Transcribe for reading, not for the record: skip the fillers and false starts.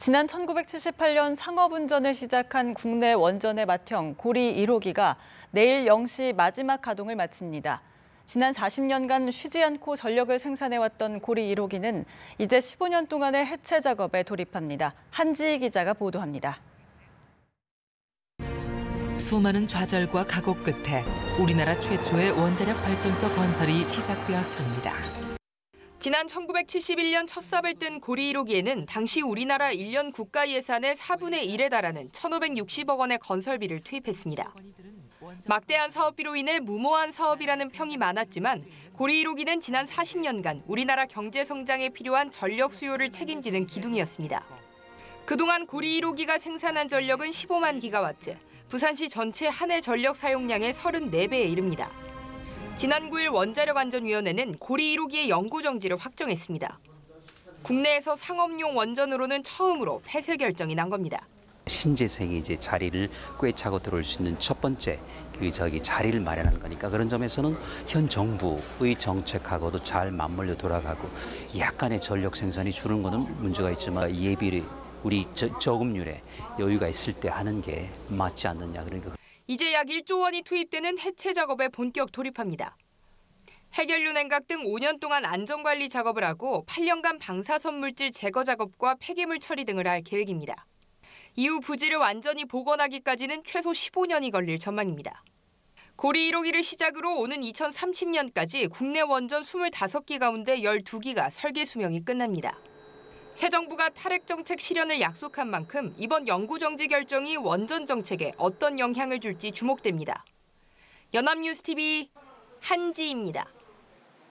지난 1978년 상업운전을 시작한 국내 원전의 맏형 고리 1호기가 내일 0시 마지막 가동을 마칩니다. 지난 40년간 쉬지 않고 전력을 생산해왔던 고리 1호기는 이제 15년 동안의 해체 작업에 돌입합니다. 한지희 기자가 보도합니다. 수많은 좌절과 각오 끝에 우리나라 최초의 원자력 발전소 건설이 시작되었습니다. 지난 1971년 첫 삽을 뜬 고리 1호기에는 당시 우리나라 1년 국가 예산의 4분의 1에 달하는 1,560억 원의 건설비를 투입했습니다. 막대한 사업비로 인해 무모한 사업이라는 평이 많았지만 고리 1호기는 지난 40년간 우리나라 경제 성장에 필요한 전력 수요를 책임지는 기둥이었습니다. 그동안 고리 1호기가 생산한 전력은 15만 기가와트, 부산시 전체 한 해 전력 사용량의 34배에 이릅니다. 지난 9일 원자력안전위원회는 고리 1호기의 연구 정지를 확정했습니다. 국내에서 상업용 원전으로는 처음으로 폐쇄 결정이 난 겁니다. 신재생이 이제 자리를 꿰차고 들어올 수 있는 첫 번째 자리를 마련하는 거니까 그런 점에서는 현 정부의 정책하고도 잘 맞물려 돌아가고 약간의 전력 생산이 줄은 거는 문제가 있지만 예비를 우리 저금률에 여유가 있을 때 하는 게 맞지 않느냐. 그러니까 이제 약 1조 원이 투입되는 해체 작업에 본격 돌입합니다. 해결류 냉각 등 5년 동안 안전관리 작업을 하고 8년간 방사선 물질 제거 작업과 폐기물 처리 등을 할 계획입니다. 이후 부지를 완전히 복원하기까지는 최소 15년이 걸릴 전망입니다. 고리 1호기를 시작으로 오는 2030년까지 국내 원전 25기 가운데 12기가 설계 수명이 끝납니다. 새 정부가 탈핵 정책 실현을 약속한 만큼 이번 연구 정지 결정이 원전 정책에 어떤 영향을 줄지 주목됩니다. 연합뉴스TV 한지희입니다.